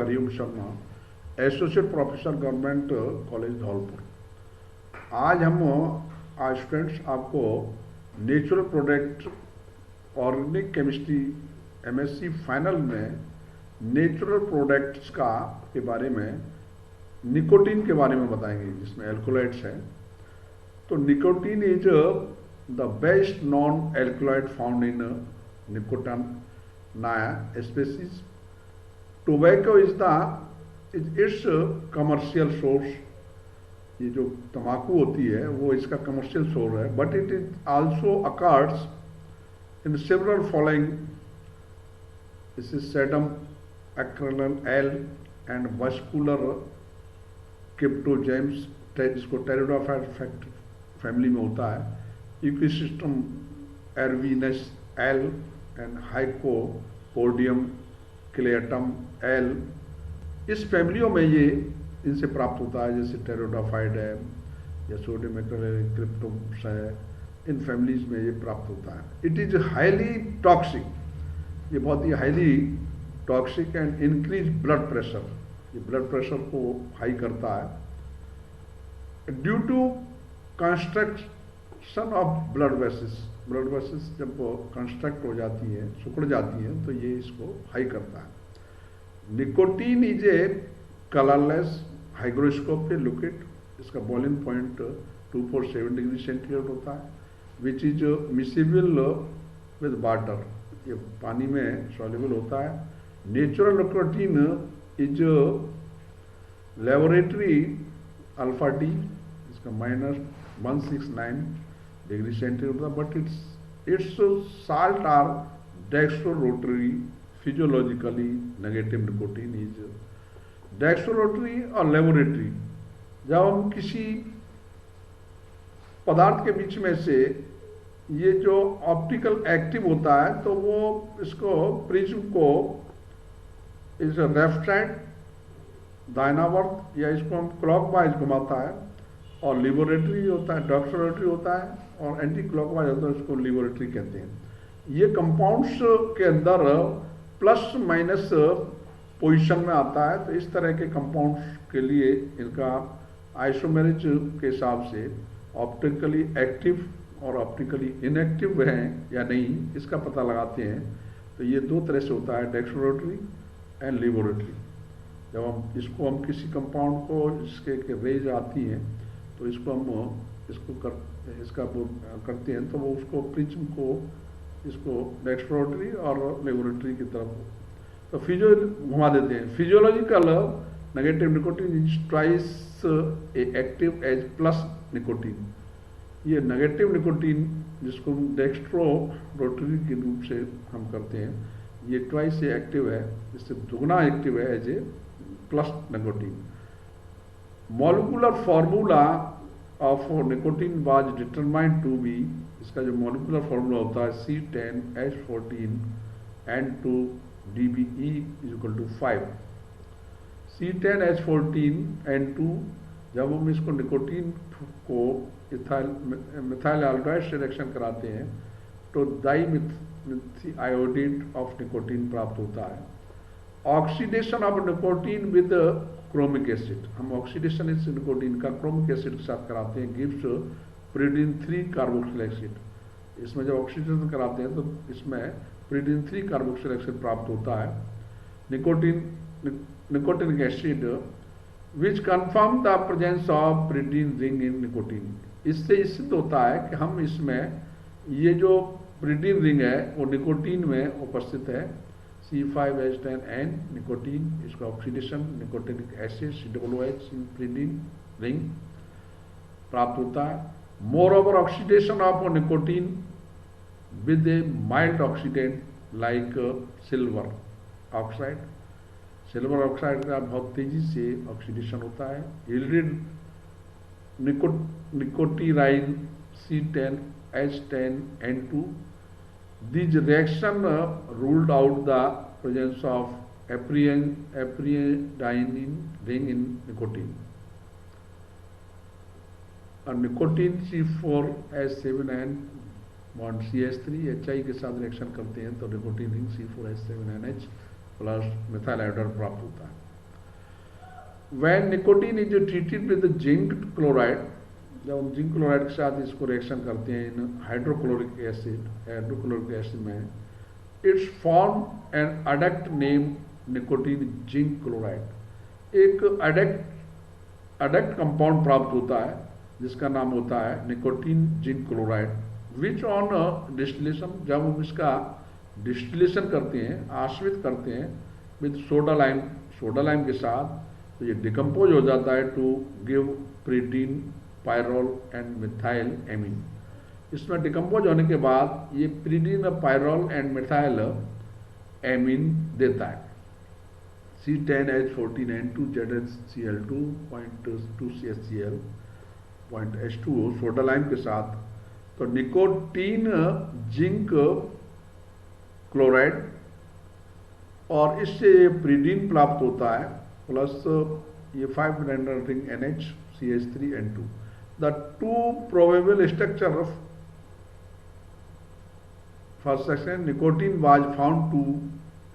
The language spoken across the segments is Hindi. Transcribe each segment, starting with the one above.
Hariom Sharma, associate professor government college Dholpur. आज हम स्टूडेंट्स आपको natural product organic chemistry MSc final में नेचुरल प्रोडक्ट्स के बारे में निकोटीन के बारे में बताएंगे, जिसमें एल्कोलाइड्स है। तो nicotine is the best non alkaloid found in Nicotiana species. Tobacco is its commercial source. ये जो तंबाकू होती है वो इसका कमर्शियल सोर्स है, but it is also occurs in several following. This is Sedum, एक्रेनल एल एंड वस्कुलर क्रिप्टोजेम्स, जिसको टेरिडोफाइट फैमिली में होता है। Equisetum arvense L and Lycopodium clavatum L, इस फैमिलियों में ये इनसे प्राप्त होता है, जैसे टेरिडोफाइट है या सोडियम क्रिप्टोम्स है, इन फैमिलीज में ये प्राप्त होता है। इट इज हाईली टॉक्सिक, ये बहुत ही highly toxic and increase blood pressure, ये ब्लड प्रेशर को हाई करता है। Due to construction of blood vessels, blood vessels जब कंस्ट्रक्ट हो जाती है, सिकुड़ जाती है, तो ये इसको हाई करता है। Nicotine is a colourless hygroscopic liquid, इसका बॉइलिंग पॉइंट 247 डिग्री सेंटीग्रेड होता है, which is miscible with water, ये पानी में सॉल्युबल होता है। Natural nicotine is laboratory alpha D, इसका -169 डिग्री सेंटीग्रेड होता है, but its salt are dextrorotatory physiologically negative. Nicotine is dextrorotatory और लेबोरेटरी। जब हम किसी पदार्थ के बीच में से ये जो ऑप्टिकल एक्टिव होता है, तो वो इसको प्रिज्म को इस लेफ्ट साइड दाहिनावर्त या इसको हम क्लॉकवाइज घुमाता है, और लिबोरेटरी होता है, डेक्स्ट्रोरोटरी होता है, और एंटी क्लॉकवाइज होता है, इसको लिबोरेटरी कहते हैं। ये कंपाउंड्स के अंदर प्लस माइनस पोजीशन में आता है, तो इस तरह के कंपाउंड्स के लिए इनका आइसोमेरिज के हिसाब से ऑप्टिकली एक्टिव और ऑप्टिकली इनएक्टिव हैं या नहीं, इसका पता लगाते हैं। तो ये दो तरह से होता है, डेक्स्ट्रोरोटरी एंड लिबोरेटरी। जब हम हम किसी कंपाउंड को इसके रेज आती हैं, तो इसको हम इसका करते हैं, तो वो उसको प्रिज्म को इसको डेक्स्ट्रोरोटरी और लेबोरेटरी की तरफ तो घुमा देते हैं। Physiological negative nicotine is twice active as plus nicotine. ये नेगेटिव निकोटीन जिसको हम डेक्स्ट्रोरोटरी के रूप से हम करते हैं, ये ट्वाइस से एक्टिव है, इससे दुगना एक्टिव है as a plus nicotine. Molecular formula of nicotine was determined to be, इसका जो मॉलिक्यूलर फार्मूला होता है C10H14 N2 DBE = 5। C10H14 N2, जब हम इसको निकोटीन को मिथाइल एल्डिहाइड से रिएक्शन कराते हैं, तो डाइमिथाइयोनेट ऑफ निकोटीन प्राप्त होता है। Oxidation of nicotine with chromic acid, हम ऑक्सीडेशन इस निकोटीन का क्रोमिक एसिड के साथ कराते हैं, गिव्स pyridine 3 कार्बोक्सिल एसिड। इसमें जब ऑक्सीडेशन कराते हैं तो इसमें pyridine 3 कार्बोक्सिल एसिड प्राप्त होता है। Nicotinic acid which confirm the presence of pyridine ring in nicotine. इससे सिद्ध होता है कि हम इसमें ये जो pyridine रिंग है वो निकोटीन में उपस्थित है। C5H10N निकोटीन, इसका oxidation nicotinic acid COOH in pyridine ring प्राप्त होता है। More over oxidation of nicotine with a mild oxidant like silver oxide, silver oxide का बहुत तेजी से ऑक्सीडेशन होता है। Yielded nicotyrine C10H10N2। These reaction ruled out the presence of pyridine ring in nicotine. और nicotine C4H7N bond CH3 HI के साथ रिएक्शन करते हैं, तो nicotine ring C4H7NH plus methyl iodide प्राप्त होता है। when nicotine is treated with zinc chloride, जब हम जिंक क्लोराइड के साथ इसको रिएक्शन करते हैं इन हाइड्रोक्लोरिक एसिड में, it's form an adduct name nicotine zinc chloride. एक अडक्ट कंपाउंड प्राप्त होता है जिसका नाम होता है nicotine zinc chloride, which on distillation, जब हम इसका डिस्टिलेशन करते हैं, आश्रित करते हैं विद सोडा लाइम के साथ, तो ये डिकम्पोज हो जाता है to give pyridine, pyrrole and methyl amine. इसमें डिकम्पोज होने के बाद ये pyridine, pyrrole and methyl amine देता है। C10H14N2 ZnCl2 0.2CHCl .H2O soda lime के साथ, तो निकोटीन जिंक क्लोराइड, और इससे प्रीडीन प्राप्त होता है, प्लस ये 5 ring NHCH3N2। The two probable structure of first section, nicotine was found to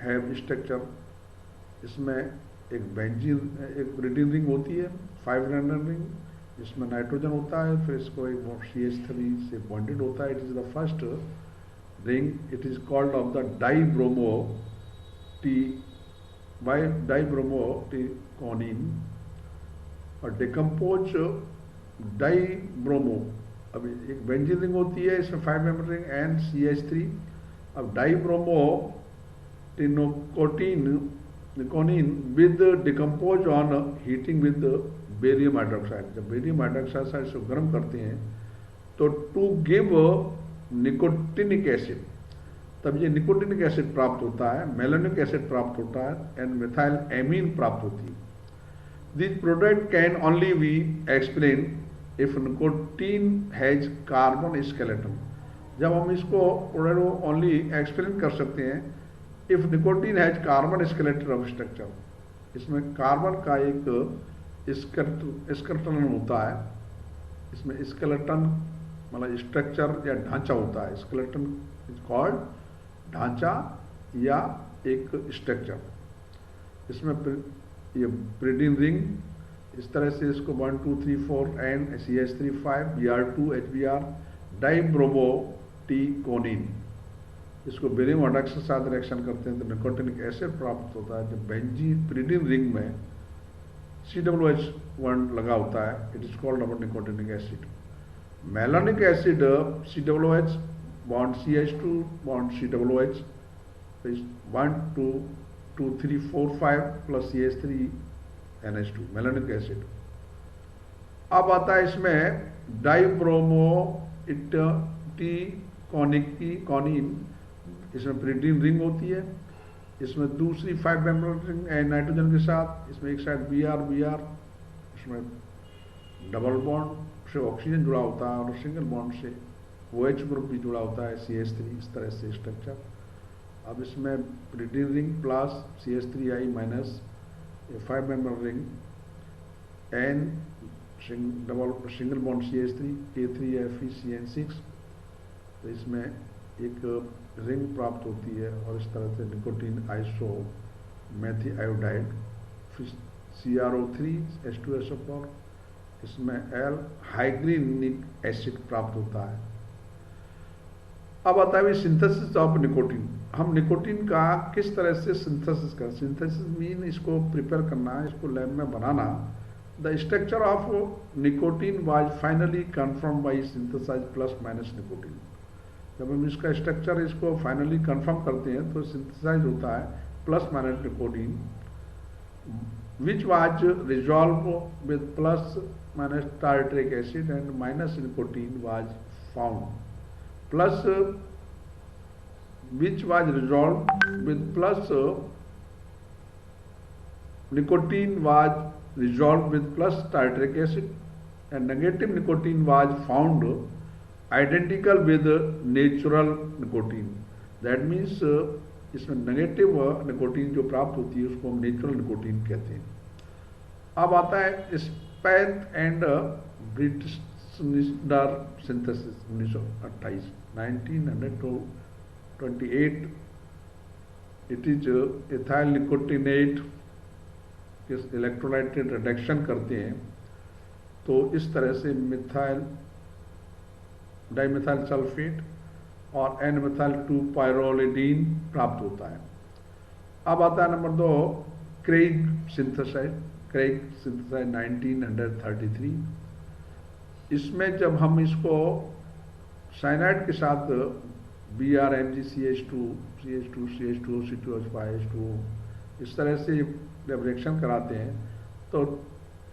have structure, इसमें एक बेंजीन, एक प्रीडीन रिंग होती है 5 रिंग, इसमें नाइट्रोजन होता है, फिर इसको एक CH3 से बॉन्डेड होता है। It is the first ring, it is called of the dibromoticonine, और डिकम्पोज डाइब्रोमो, अभी एक बेंजीन रिंग होती है, इसमें 5 मेंबर रिंग एंड CH3। अब dibromo nicotine with decompose on heating with barium hydroxide. जब बेरियम हाइड्रोक्साइड से गर्म करते हैं तो टू गिव निकोटिनिक एसिड, तब ये निकोटिनिक एसिड प्राप्त होता है, मेलानिक एसिड प्राप्त होता है एंड मिथाइल एमीन प्राप्त होती है। This product can only B explain if nicotine has carbon skeleton. जब हम इसको प्रोडक्ट ओनली एक्सप्लेन कर सकते हैं if nicotine has carbon skeleton of structure, इसमें कार्बन का एक स्केलेटन होता है, इसमें स्केलेटन मतलब स्ट्रक्चर या ढांचा होता है, स्केलेटन इज कॉल्ड ढांचा या एक स्ट्रक्चर। इसमें ये प्रीडीन रिंग, इस तरह से इसको 1 2 3 4 N CH3 5 Br2 HBr dibromoticonine, इसको बेरियम हाइड्रोक्साइड के साथ रिएक्शन करते हैं तो निकोटिनिक एसिड प्राप्त होता है। जब बेंजीन प्रीडीन रिंग में COOH लगा होता है, it is called our nicotinic acid. Malonic acid COOH bond CH2 bond COOH, 1 2 2 3 4 5 plus CH3 NH2 malonic acid. अब आता है इसमें डाइब्रोमो टी कॉनिन, इसमें प्रीडीन रिंग होती है, इसमें दूसरी 5 मेंबर रिंग नाइट्रोजन के साथ, इसमें एक साइड Br, इसमें डबल बॉन्ड से ऑक्सीजन जुड़ा होता है और सिंगल बॉन्ड से OH ग्रुप भी जुड़ा होता है CH3, इस तरह से स्ट्रक्चर। अब इसमें pyridine ring plus CH3I minus 5 member ring N single bond CH3 K3FeCN6, तो इसमें एक रिंग प्राप्त होती है और इस तरह से निकोटीन आइसो मेथी आयोडाइड, फिर CrO3 H2SO4, इसमें L हाइग्रीनिक एसिड प्राप्त होता है। अब आता है सिंथेसिस ऑफ निकोटीन। हम निकोटीन का किस तरह से सिंथेसिस कर, सिंथेसिस मीन इसको प्रिपेयर करना, इसको लैब में बनाना। The structure of nicotine was finally confirmed by synthesize plus minus nicotine. जब हम इसका स्ट्रक्चर इसको फाइनली कंफर्म करते हैं तो सिंथेसाइज होता है plus minus nicotine, which was resolve with plus minus tartaric acid and minus nicotine was found, plus which was resolve with plus nicotine was resolved with plus tartaric acid and negative nicotine was found identical with natural nicotine. That means इसमें नेगेटिव निकोटीन जो प्राप्त होती है उसको हम नेचुरल निकोटीन कहते हैं। अब आता है Spath and britisher synthesis 1928 1928। It is ethyl nicotinate के इलेक्ट्रोलाइट के रिडक्शन करते हैं तो इस तरह से मिथाइल डाइमिथाइल सल्फेट और एन मिथाइल 2 पायरोलिडीन प्राप्त होता है। अब आता है नंबर 2 क्रेग सिंथेसाइड 1933। इसमें जब हम इसको साइनाइड के साथ BrMgCH2 CH2 CH2 C2H5H2 इस तरह से जब रिएक्शन कराते हैं तो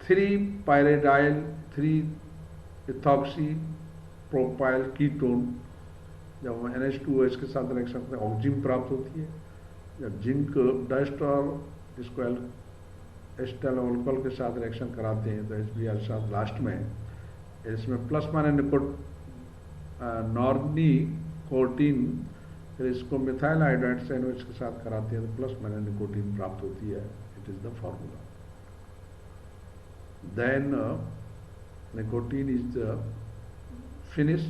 3 पायरिडाइल 3 इथॉक्सी प्रोपाइल कीटोन जब NH2OH के साथ रिएक्शन करते हैं ऑक्सीजन प्राप्त होती है। जब जिंक डस्ट और इसको एस्टल अल्कोहल के साथ रिएक्शन कराते हैं तो HBr के साथ लास्ट में इसमें प्लस माइनस नॉर्निकोटीन, फिर इसको मिथाइल आयोडाइड सैंडविच के साथ कराते हैं तो प्लस माइनस निकोटीन प्राप्त होती है। It is the formula. Then nicotine is the finish